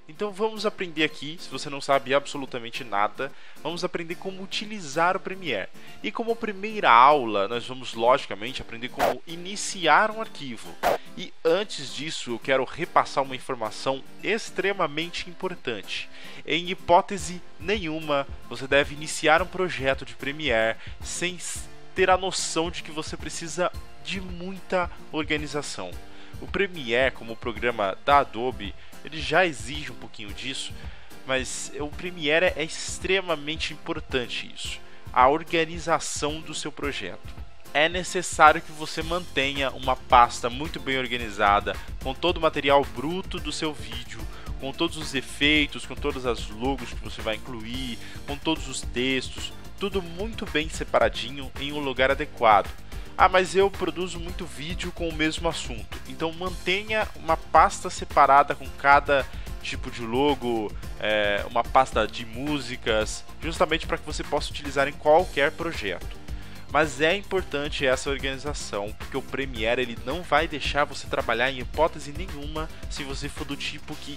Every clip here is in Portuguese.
Então vamos aprender aqui, se você não sabe absolutamente nada, vamos aprender como utilizar o Premiere. E como primeira aula, nós vamos logicamente aprender como iniciar um arquivo. E antes disso, eu quero repassar uma informação extremamente importante. Em hipótese nenhuma, você deve iniciar um projeto de Premiere sem ter a noção de que você precisa de muita organização. O Premiere, como programa da Adobe, ele já exige um pouquinho disso, mas o Premiere é extremamente importante isso, a organização do seu projeto. É necessário que você mantenha uma pasta muito bem organizada, com todo o material bruto do seu vídeo, com todos os efeitos, com todas as logos que você vai incluir, com todos os textos, tudo muito bem separadinho em um lugar adequado. Ah, mas eu produzo muito vídeo com o mesmo assunto. Então mantenha uma pasta separada com cada tipo de logo, uma pasta de músicas, justamente para que você possa utilizar em qualquer projeto. Mas é importante essa organização, porque o Premiere ele não vai deixar você trabalhar em hipótese nenhuma se você for do tipo que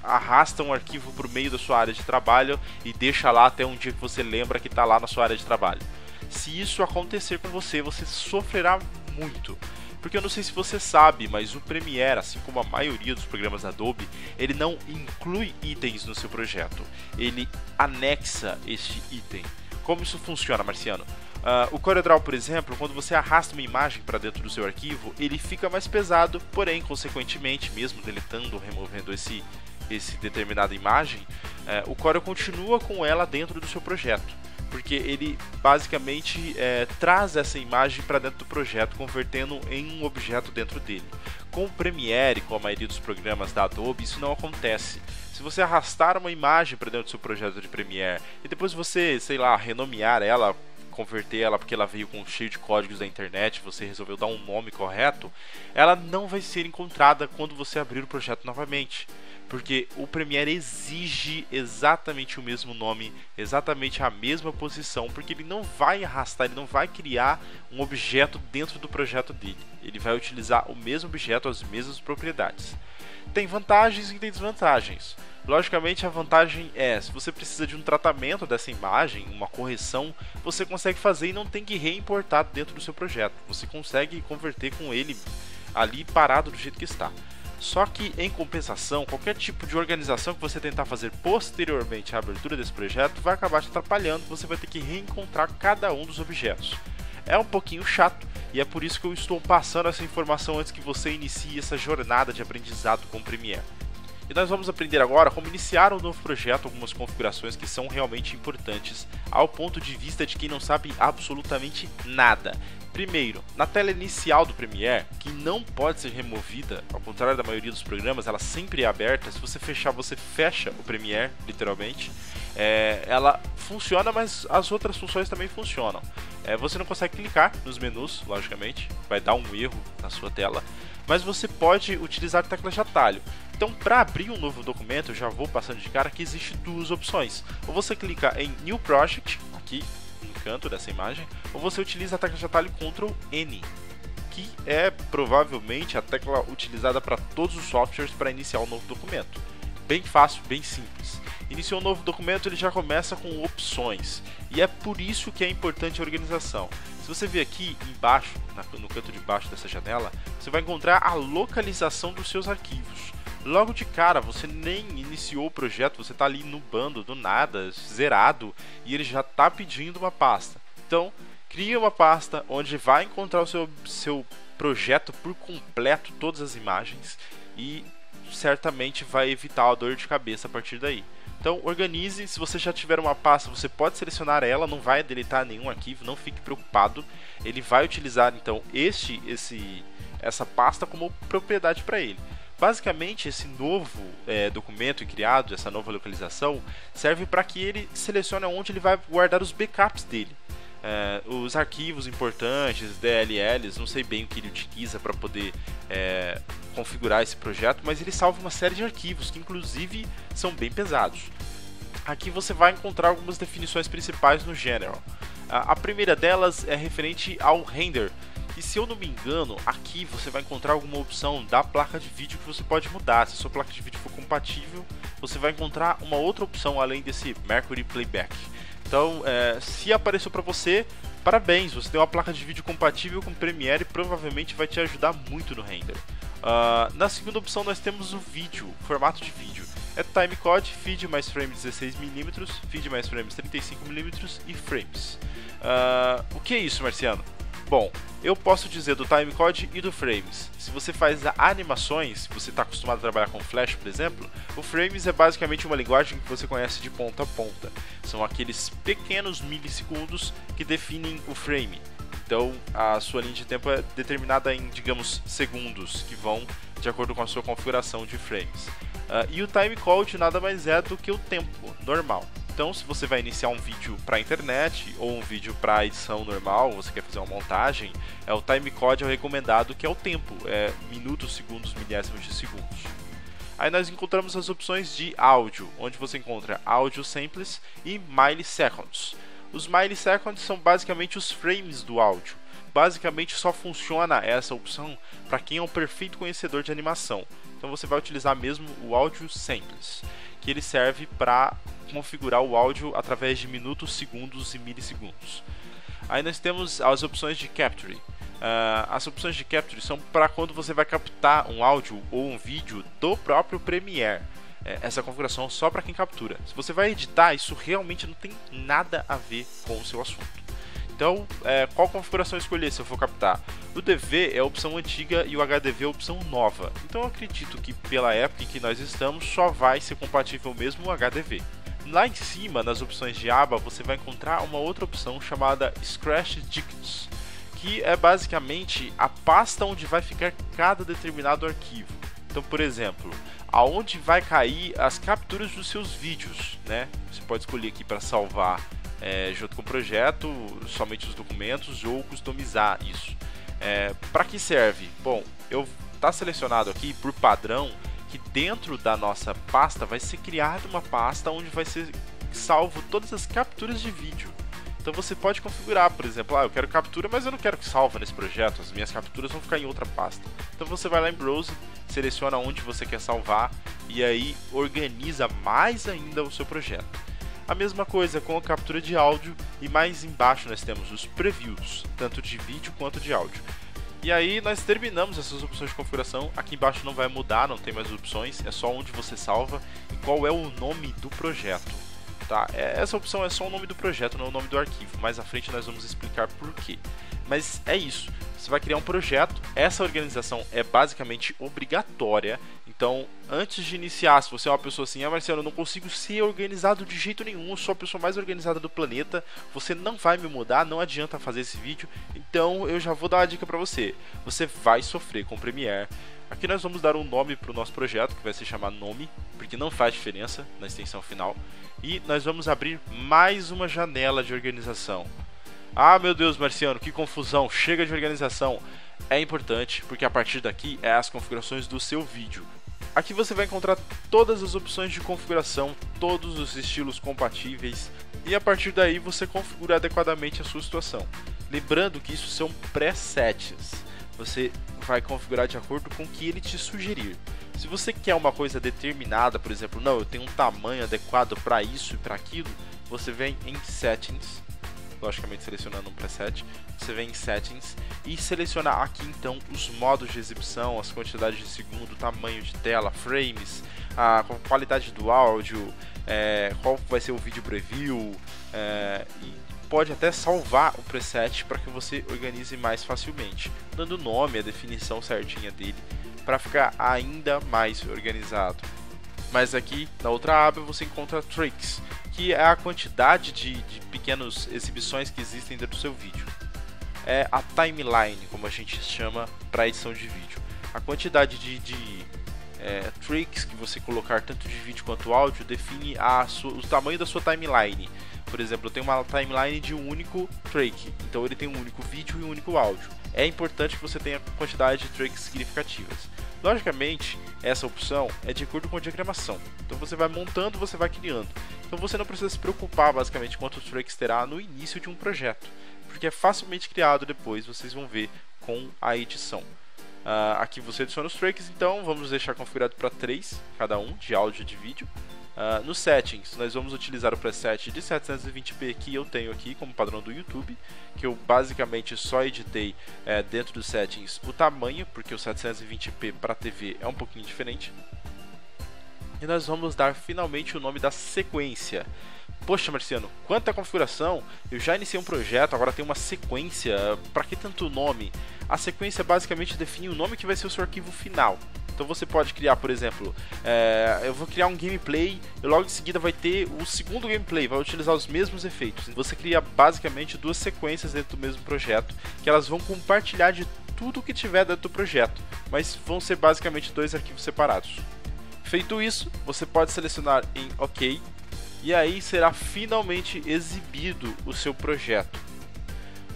arrasta um arquivo por meio da sua área de trabalho e deixa lá até um dia que você lembra que está lá na sua área de trabalho. Se isso acontecer com você, você sofrerá muito. Porque eu não sei se você sabe, mas o Premiere, assim como a maioria dos programas da Adobe, ele não inclui itens no seu projeto. Ele anexa este item. Como isso funciona, Marciano? O CorelDRAW, por exemplo, quando você arrasta uma imagem para dentro do seu arquivo, ele fica mais pesado, porém, consequentemente, mesmo deletando ou removendo esse determinada imagem, o Corel continua com ela dentro do seu projeto. Porque ele basicamente traz essa imagem para dentro do projeto, convertendo em um objeto dentro dele. Com o Premiere, com a maioria dos programas da Adobe, isso não acontece. Se você arrastar uma imagem para dentro do seu projeto de Premiere e depois você, sei lá, renomear ela, converter ela porque ela veio com cheio de códigos da internet, você resolveu dar um nome correto, ela não vai ser encontrada quando você abrir o projeto novamente. Porque o Premiere exige exatamente o mesmo nome, exatamente a mesma posição, porque ele não vai arrastar, ele não vai criar um objeto dentro do projeto dele. Ele vai utilizar o mesmo objeto, as mesmas propriedades. Tem vantagens e tem desvantagens. Logicamente a vantagem é, se você precisa de um tratamento dessa imagem, uma correção, você consegue fazer e não tem que reimportar dentro do seu projeto. Você consegue converter com ele ali parado do jeito que está. Só que, em compensação, qualquer tipo de organização que você tentar fazer posteriormente à abertura desse projeto vai acabar te atrapalhando, você vai ter que reencontrar cada um dos objetos. É um pouquinho chato e é por isso que eu estou passando essa informação antes que você inicie essa jornada de aprendizado com o Premiere. E nós vamos aprender agora como iniciar um novo projeto, algumas configurações que são realmente importantes ao ponto de vista de quem não sabe absolutamente nada. Primeiro, na tela inicial do Premiere, que não pode ser removida, ao contrário da maioria dos programas, ela sempre é aberta. Se você fechar, você fecha o Premiere, literalmente. Ela funciona, mas as outras funções também funcionam. Você não consegue clicar nos menus, logicamente, vai dar um erro na sua tela, mas você pode utilizar teclas de atalho. Então, para abrir um novo documento, eu já vou passando de cara que existe duas opções. Ou você clica em New Project, aqui no canto dessa imagem, ou você utiliza a tecla de atalho Ctrl N, que é provavelmente a tecla utilizada para todos os softwares para iniciar um novo documento. Bem fácil, bem simples. Iniciou um novo documento, ele já começa com opções, e é por isso que é importante a organização. Se você ver aqui embaixo, no canto de baixo dessa janela, você vai encontrar a localização dos seus arquivos. Logo de cara, você nem iniciou o projeto, você está ali no bando, do nada, zerado, e ele já está pedindo uma pasta. Então, crie uma pasta onde vai encontrar o seu projeto por completo, todas as imagens, e certamente vai evitar a dor de cabeça a partir daí. Então, organize. Se você já tiver uma pasta, você pode selecionar ela, não vai deletar nenhum arquivo, não fique preocupado. Ele vai utilizar então essa pasta como propriedade para ele. Basicamente, esse novo documento criado, essa nova localização, serve para que ele selecione onde ele vai guardar os backups dele. Os arquivos importantes, DLLs, não sei bem o que ele utiliza para poder configurar esse projeto, mas ele salva uma série de arquivos que inclusive são bem pesados. Aqui você vai encontrar algumas definições principais no General. A primeira delas é referente ao render, E se eu não me engano, aqui você vai encontrar alguma opção da placa de vídeo que você pode mudar. Se a sua placa de vídeo for compatível, você vai encontrar uma outra opção além desse Mercury Playback. Então, se apareceu para você, parabéns, você tem uma placa de vídeo compatível com Premiere e provavelmente vai te ajudar muito no render. Na segunda opção nós temos o vídeo, formato de vídeo. É timecode, feed mais frame 16mm, feed mais frames 35mm e frames. O que é isso, Marciano? Bom, eu posso dizer do timecode e do frames. Se você faz animações, se você está acostumado a trabalhar com Flash, por exemplo, o frames é basicamente uma linguagem que você conhece de ponta a ponta. São aqueles pequenos milissegundos que definem o frame. Então, a sua linha de tempo é determinada em, digamos, segundos, que vão de acordo com a sua configuração de frames. E o timecode nada mais é do que o tempo normal. Então, se você vai iniciar um vídeo para a internet ou um vídeo para edição normal, você quer fazer uma montagem, o timecode é o recomendado, que é o tempo, minutos, segundos, milésimos de segundos. Aí nós encontramos as opções de áudio, onde você encontra audio samples e milliseconds. Os milliseconds são basicamente os frames do áudio. Basicamente só funciona essa opção para quem é um perfeito conhecedor de animação. Então você vai utilizar mesmo o audio samples, que ele serve para configurar o áudio através de minutos, segundos e milissegundos. Aí nós temos as opções de capture. As opções de capture são para quando você vai captar um áudio ou um vídeo do próprio Premiere. Essa configuração é só para quem captura. Se você vai editar, isso realmente não tem nada a ver com o seu assunto. Então, qual configuração escolher se eu for captar? O DV é a opção antiga e o HDV é a opção nova. Então eu acredito que pela época em que nós estamos, só vai ser compatível mesmo o HDV. Lá em cima, nas opções de aba, você vai encontrar uma outra opção chamada Scratch Dicts, que é basicamente a pasta onde vai ficar cada determinado arquivo. Então, por exemplo, aonde vai cair as capturas dos seus vídeos, né? Você pode escolher aqui para salvar junto com o projeto, somente os documentos, ou customizar isso. Para que serve? Bom, está selecionado aqui por padrão que dentro da nossa pasta vai ser criada uma pasta onde vai ser salvo todas as capturas de vídeo. Então você pode configurar, por exemplo, eu quero captura, mas eu não quero que salva nesse projeto, as minhas capturas vão ficar em outra pasta. Então você vai lá em Browse, seleciona onde você quer salvar e aí organiza mais ainda o seu projeto. A mesma coisa com a captura de áudio, e mais embaixo nós temos os previews, tanto de vídeo quanto de áudio. E aí nós terminamos essas opções de configuração. Aqui embaixo não vai mudar, não tem mais opções, é só onde você salva e qual é o nome do projeto. Tá? Essa opção é só o nome do projeto, não o nome do arquivo. Mais à frente nós vamos explicar por quê. Mas é isso, você vai criar um projeto, essa organização é basicamente obrigatória. Então, antes de iniciar, se você é uma pessoa assim, Marciano, eu não consigo ser organizado de jeito nenhum, eu sou a pessoa mais organizada do planeta, você não vai me mudar, não adianta fazer esse vídeo, então eu já vou dar uma dica para você. Você vai sofrer com o Premiere. Aqui nós vamos dar um nome para o nosso projeto, que vai se chamar nome, porque não faz diferença na extensão final. E nós vamos abrir mais uma janela de organização. Ah, meu Deus, Marciano, que confusão, chega de organização. É importante, porque a partir daqui é as configurações do seu vídeo. Aqui você vai encontrar todas as opções de configuração, todos os estilos compatíveis, e a partir daí você configura adequadamente a sua situação. Lembrando que isso são presets, você vai configurar de acordo com o que ele te sugerir. Se você quer uma coisa determinada, por exemplo, não, eu tenho um tamanho adequado para isso e para aquilo, você vem em Settings, logicamente selecionando um preset, você vem em Settings e seleciona aqui então os modos de exibição, as quantidades de segundo, tamanho de tela, frames, a qualidade do áudio, qual vai ser o vídeo preview, e pode até salvar o preset para que você organize mais facilmente, dando o nome, a definição certinha dele, para ficar ainda mais organizado. Mas aqui na outra aba você encontra Tricks, que é a quantidade de pequenas exibições que existem dentro do seu vídeo. É a timeline, como a gente chama para edição de vídeo. A quantidade de tricks que você colocar tanto de vídeo quanto áudio define o tamanho da sua timeline. Por exemplo, eu tenho uma timeline de um único trick, então ele tem um único vídeo e um único áudio. É importante que você tenha quantidade de tricks significativas. Logicamente, essa opção é de acordo com a diagramação. Então você vai montando, você vai criando. Então você não precisa se preocupar basicamente quantos tricks terá no início de um projeto, porque é facilmente criado depois, vocês vão ver com a edição. Aqui você adiciona os tracks, então vamos deixar configurado para 3 cada um, de áudio e de vídeo. Nos settings, nós vamos utilizar o preset de 720p que eu tenho aqui como padrão do YouTube, que eu basicamente só editei dentro dos settings o tamanho, porque o 720p para TV é um pouquinho diferente. E nós vamos dar finalmente o nome da sequência. Poxa, Marciano, quanta configuração! Eu já iniciei um projeto, agora tem uma sequência. Para que tanto nome? A sequência basicamente define o nome que vai ser o seu arquivo final. Então você pode criar, por exemplo, eu vou criar um gameplay e logo em seguida vai ter o segundo gameplay, vai utilizar os mesmos efeitos. Você cria basicamente duas sequências dentro do mesmo projeto, que elas vão compartilhar de tudo que tiver dentro do projeto, mas vão ser basicamente dois arquivos separados. Feito isso, você pode selecionar em OK, e aí será finalmente exibido o seu projeto.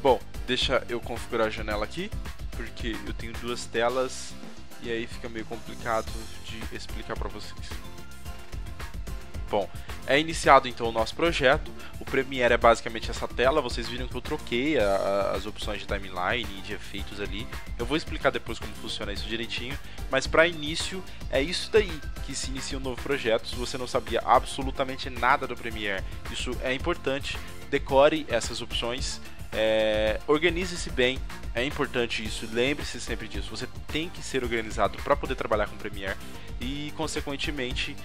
Bom, deixa eu configurar a janela aqui, porque eu tenho duas telas e aí fica meio complicado de explicar para vocês. Bom, é iniciado então o nosso projeto. O Premiere é basicamente essa tela. Vocês viram que eu troquei as opções de timeline e de efeitos ali. Eu vou explicar depois como funciona isso direitinho, mas para início é isso daí que se inicia um novo projeto. Se você não sabia absolutamente nada do Premiere, isso é importante. Decore essas opções. Organize-se bem, é importante isso, lembre-se sempre disso. Você tem que ser organizado para poder trabalhar com Premiere e, consequentemente,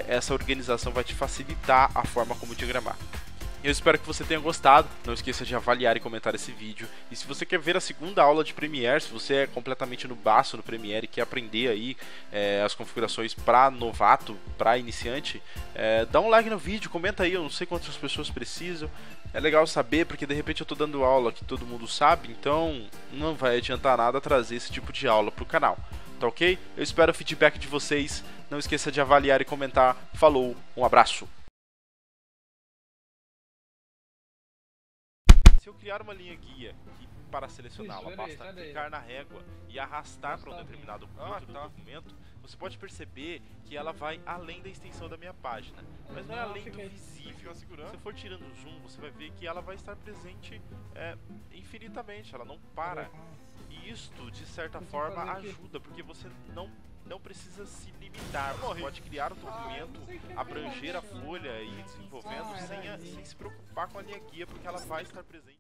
essa organização vai te facilitar a forma como diagramar. Eu espero que você tenha gostado, não esqueça de avaliar e comentar esse vídeo. E se você quer ver a segunda aula de Premiere, se você é completamente novato no Premiere e quer aprender aí as configurações para novato, para iniciante, dá um like no vídeo, comenta aí, eu não sei quantas pessoas precisam. É legal saber, porque de repente eu estou dando aula que todo mundo sabe, então não vai adiantar nada trazer esse tipo de aula para o canal, tá ok? Eu espero o feedback de vocês, não esqueça de avaliar e comentar. Falou, um abraço! Se eu criar uma linha guia que, para selecioná-la, basta clicar na régua e arrastar para um determinado ponto do documento, você pode perceber que ela vai além da extensão da minha página, mas não é além do visível. Se você for tirando o zoom, você vai ver que ela vai estar presente infinitamente, ela não para. E isto, de certa forma, ajuda, porque você não precisa se limitar. Você pode criar o documento, abranger a folha e ir desenvolvendo sem se preocupar com a linha guia, porque ela vai estar presente.